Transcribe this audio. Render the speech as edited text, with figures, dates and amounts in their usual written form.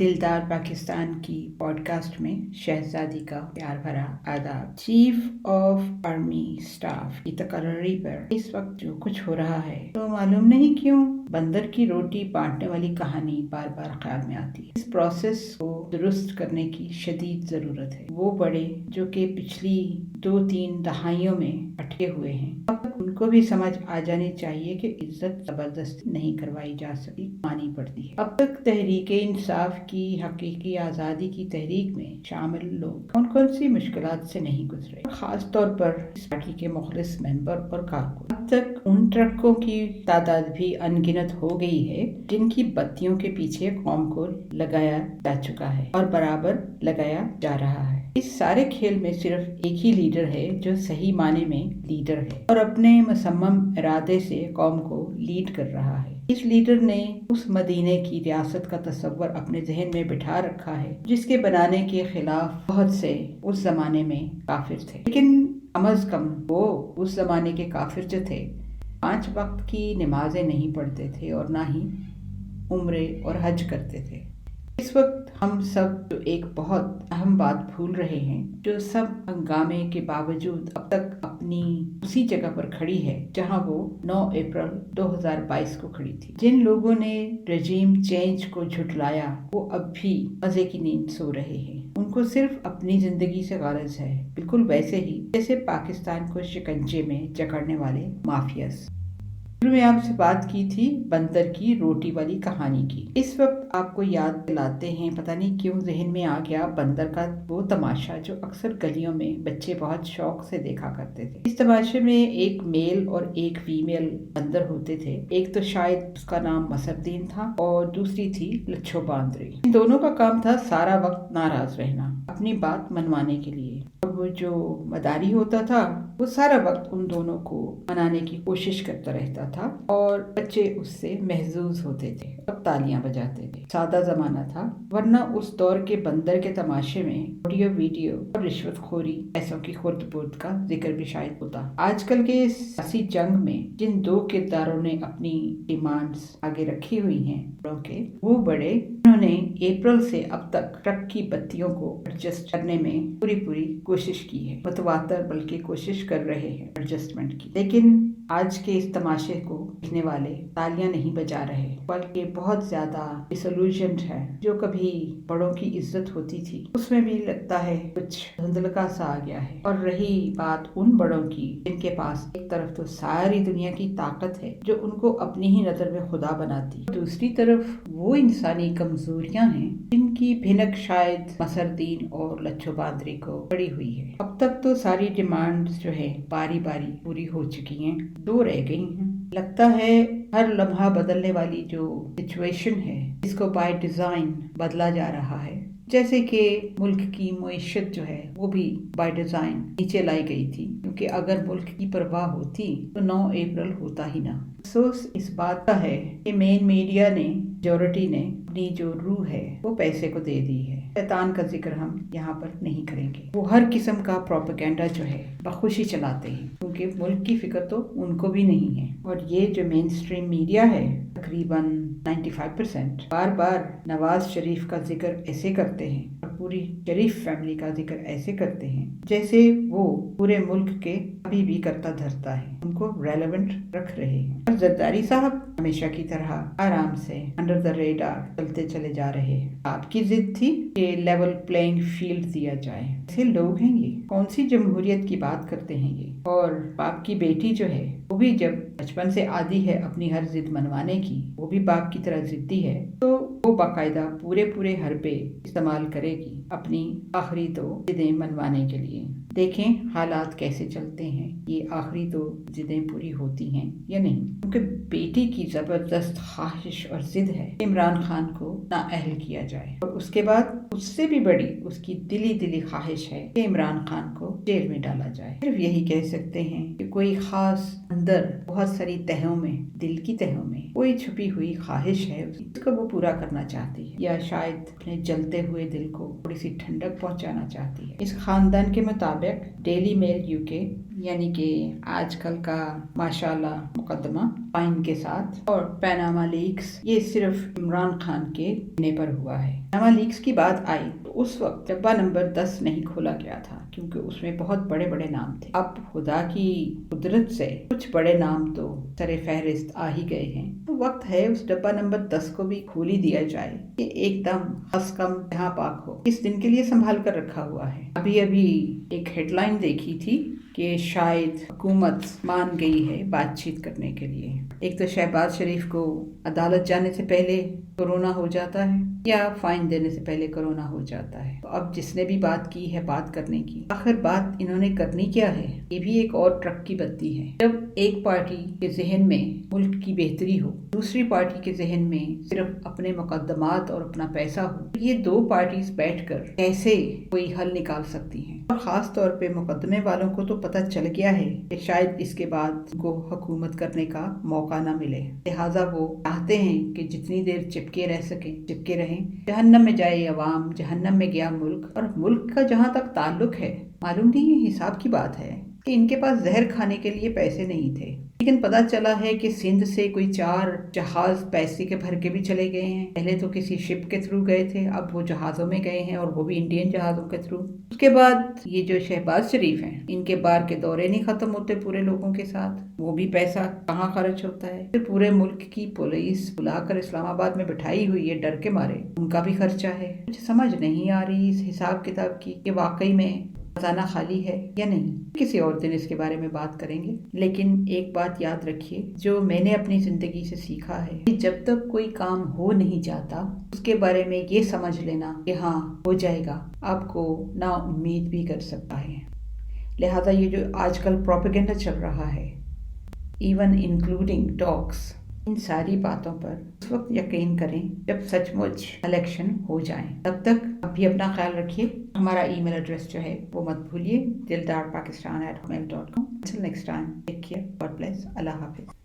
दिलदार पाकिस्तान की पॉडकास्ट में शहजादी का प्यार भरा आदाब। चीफ ऑफ आर्मी स्टाफ की तकर्री पर इस वक्त जो कुछ हो रहा है तो मालूम नहीं क्यों बंदर की रोटी बांटने वाली कहानी बार बार ख्याल में आती है। इस प्रोसेस को दुरुस्त करने की शदीद जरूरत है। वो बड़े जो कि पिछली 2-3 दहाइयों में अटके हुए हैं, अब तक उनको भी समझ आ जानी चाहिए कि इज्जत जबरदस्ती नहीं करवाई जा सकती, मानी पड़ती है। अब तक तहरीक इंसाफ की हकीकी आज़ादी की तहरीक में शामिल लोग कौन कौन सी मुश्किलात से नहीं गुजरे, खास तौर पर इस पार्टी के मुखलिस मेंबर और कारकुन। अब तक उन ट्रकों की तादाद भी अनगिनत हो गई है जिनकी बत्तियों के पीछे कौम को लगाया जा चुका है और बराबर लगाया जा रहा है। इस सारे खेल में सिर्फ एक ही लीडर है जो सही माने में लीडर है और अपने मुसम्मम इरादे से कौम को लीड कर रहा है। इस लीडर ने उस मदीने की रियासत का तस्वर अपने जहन में बिठा रखा है जिसके बनाने के खिलाफ बहुत से उस जमाने में काफिर थे, लेकिन कम अज कम वो उस जमाने के काफिर जो थे 5 वक्त की नमाजें नहीं पढ़ते थे और ना ही उम्रे और हज करते थे। इस वक्त हम सब जो एक बहुत अहम बात भूल रहे हैं, जो सब हंगामे के बावजूद अब तक अपनी उसी जगह पर खड़ी है जहां वो 9 अप्रैल 2022 को खड़ी थी। जिन लोगों ने रजीम चेंज को झुठलाया वो अब भी मजे की नींद सो रहे हैं। उनको सिर्फ अपनी जिंदगी से गारज है, बिल्कुल वैसे ही जैसे पाकिस्तान को शिकंजे में जकड़ने वाले माफियाज। मैं आपसे बात की थी बंदर की रोटी वाली कहानी की। इस वक्त आपको याद दिलाते हैं, पता नहीं क्यों जहन में आ गया बंदर का वो तमाशा जो अक्सर गलियों में बच्चे बहुत शौक से देखा करते थे। इस तमाशे में एक मेल और एक फीमेल बंदर होते थे। एक तो शायद उसका नाम मसरदीन था और दूसरी थी लच्छो बांदरी। इन दोनों का काम था सारा वक्त नाराज रहना, अपनी बात मनवाने के लिए। और वो जो मदारी होता था वो सारा वक्त उन दोनों को मनाने की कोशिश करता रहता था और बच्चे उससे महजूज होते थे, अब तालियां बजाते थे। सादा जमाना था, वरना उस दौर के बंदर के तमाशे में ऑडियो वीडियो और रिश्वतखोरी ऐसों की खुर्द-बुर्द का जिक्र भी शायद होता। आजकल के सियासी जंग में जिन दो किरदारों ने अपनी डिमांड्स आगे रखी हुई हैं वो बड़े उन्होंने अप्रैल से अब तक ट्रक की बत्तियों को एडजस्ट करने में पूरी कोशिश की है, मतवातर बल्कि कोशिश कर रहे हैं एडजस्टमेंट की। लेकिन आज के इस तमाशे को देखने वाले तालियां नहीं बजा रहे, बल्कि बहुत ज्यादा डिसोल्यूशन्ड है। जो कभी बड़ों की इज्जत होती थी उसमें भी लगता है कुछ धुंधलका सा आ गया है। और रही बात उन बड़ों की जिनके पास एक तरफ तो सारी दुनिया की ताकत है जो उनको अपनी ही नजर में खुदा बनाती, दूसरी तरफ वो इंसानी कमजोरियां हैं जिनकी भिनक शायद मसरदीन और लच्छो बांदरी को पड़ी हुई है। अब तक तो सारी डिमांड्स जो है बारी बारी पूरी हो चुकी हैं, 2 रह गई हैं। लगता है हर लम्हा बदलने वाली जो सिचुएशन है इसको बाय डिजाइन बदला जा रहा है, जैसे कि मुल्क की मईशत जो है वो भी बाय डिजाइन नीचे लाई गई थी, क्योंकि अगर मुल्क की परवाह होती तो 9 अप्रैल होता ही ना। अफसोस इस बात का है कि मेन मीडिया ने, मेजॉरिटी ने अपनी जो रूह है वो पैसे को दे दी है। शैतान का जिक्र हम यहाँ पर नहीं करेंगे। वो हर किस्म का प्रोपेगेंडा जो है बखुशी चलाते हैं, क्योंकि मुल्क की फिक्र तो उनको भी नहीं है। और ये जो मेन स्ट्रीम मीडिया है तकरीबन 95% बार बार नवाज शरीफ का जिक्र ऐसे करते हैं और पूरी शरीफ फैमिली का जिक्र ऐसे करते हैं जैसे वो पूरे मुल्क के अभी भी करता धरता है, उनको रेलेवेंट रख रहे हैं। और जरदारी साहब हमेशा की तरह आराम से अंडर द रेडार चलते चले जा रहे हैं। आपकी जिद थी कि लेवल प्लेइंग फील्ड दिया जाए। ऐसे लोग हैं ये, कौन सी जमहूरियत की बात करते हैं ये। और बाप की बेटी जो है वो भी जब बचपन से आदी है अपनी हर जिद मनवाने की, वो भी बाप की तरह जिद्दी है, तो वो बाकायदा पूरे हरबे इस्तेमाल करेगी अपनी आखिरी 2 जिदें मनवाने के लिए। देखें हालात कैसे चलते हैं, ये आखिरी 2 जिदें पूरी होती हैं या नहीं। क्योंकि बेटी की जबरदस्त ख्वाहिश और जिद है इमरान खान को नाअहल किया जाए, और उसके बाद उससे भी बड़ी उसकी दिली ख्वाहिश है कि इमरान खान को जेल में डाला जाए। सिर्फ यही कह सकते हैं कि कोई खास अंदर बहुत सारी तहों में, दिल की तहों में कोई छुपी हुई ख्वाहिश है उसको वो पूरा करना चाहती है, या शायद अपने जलते हुए दिल को थोड़ी सी ठंडक पहुंचाना चाहती है। इस खानदान के मुताबिक डेली मेल यूके یعنی کہ آج کل کا ماشاءاللہ مقدمہ فائن کے ساتھ اور پیناما لیکس، یہ صرف عمران خان کے کہنے پر ہوا ہے۔ پیناما لیکس کی بات آئی تو اس وقت ڈبہ نمبر 10 نہیں کھولا گیا تھا کیونکہ اس میں بہت بڑے بڑے نام تھے۔ اب خدا کی قدرت سے کچھ بڑے نام تو سر فہرست آ ہی گئے ہیں، تو وقت ہے اس ڈبہ نمبر 10 کو بھی کھول ہی دیا جائے کہ ایک دم خس کم جہاں پاک ہو، اس دن کے لیے سنبھال کر رکھا ہوا ہے۔ ابھی ایک ہیڈ لائن دیکھی تھی کہ شاید حکومت مان گئی ہے بات چیت کرنے کے لیے۔ ایک تو شہباز شریف کو عدالت جانے سے پہلے کورونا ہو جاتا ہے یا فائن دینے سے پہلے کورونا ہو جاتا ہے، تو اب جس نے بھی بات کی ہے بات کرنے کی، آخر بات انہوں نے کرنی کیا ہے؟ یہ بھی ایک اور ٹرک کی بتی ہے۔ جب ایک پارٹی کے ذہن میں ملک کی بہتری ہو، دوسری پارٹی کے ذہن میں صرف اپنے مقدمات اور اپنا پیسہ ہو، تو یہ دو پارٹیز بیٹھ کر کیسے کوئی حل نکال سکتی ہیں؟ اور خاص طور پہ مقدمے والوں کو تو پتہ چل گیا ہے کہ شاید اس کے بعد ان کو حکومت کرنے کا موقع نہ ملے، لہٰذا وہ چاہتے ہیں کہ جتنی دیر چپکے رہ سکیں چپکے رہیں۔ جہنم میں جائے عوام، جہنم میں گیا ملک۔ اور ملک کا جہاں تک تعلق ہے، معلوم نہیں یہ حساب کی بات ہے کہ ان کے پاس زہر کھانے کے لیے پیسے نہیں تھے، لیکن پتہ چلا ہے کہ سندھ سے کوئی 4 جہاز پیسے کے بھر کے بھی چلے گئے ہیں۔ پہلے تو کسی شپ کے تھرو گئے تھے، اب وہ جہازوں میں گئے ہیں، اور وہ بھی انڈین جہازوں کے تھرو۔ اس کے بعد یہ جو شہباز شریف ہیں، ان کے بار کے دورے نہیں ختم ہوتے پورے لوگوں کے ساتھ، وہ بھی پیسہ کہاں خرچ ہوتا ہے؟ پھر پورے ملک کی پولیس بلا کر اسلام آباد میں بٹھائی ہوئی ہے ڈر کے مارے، ان کا بھی خرچہ ہے۔ مجھے سمجھ نہیں آ رہی اس حساب کتاب کی کہ واقعی میں خزانہ خالی ہے یا نہیں۔ کسی اور دن اس کے بارے میں بات کریں گے، لیکن ایک بات یاد رکھیے جو میں نے اپنی زندگی سے سیکھا ہے کہ جب تک کوئی کام ہو نہیں جاتا اس کے بارے میں یہ سمجھ لینا کہ ہاں ہو جائے گا، آپ کو نا امید بھی کر سکتا ہے۔ لہذا یہ جو آج کل پروپیگنڈا چل رہا ہے، ایون انکلوڈنگ ٹاکس، ان ساری باتوں پر اس وقت یقین کریں جب سچ مچ الیکشن ہو جائیں۔ تب تک اب بھی اپنا خیال رکھیے۔ ہمارا ای میل ایڈریس جو ہے وہ مت بھولیے، dildarpakistan@gmail.com۔ Until next time, take care, God bless, اللہ حافظ۔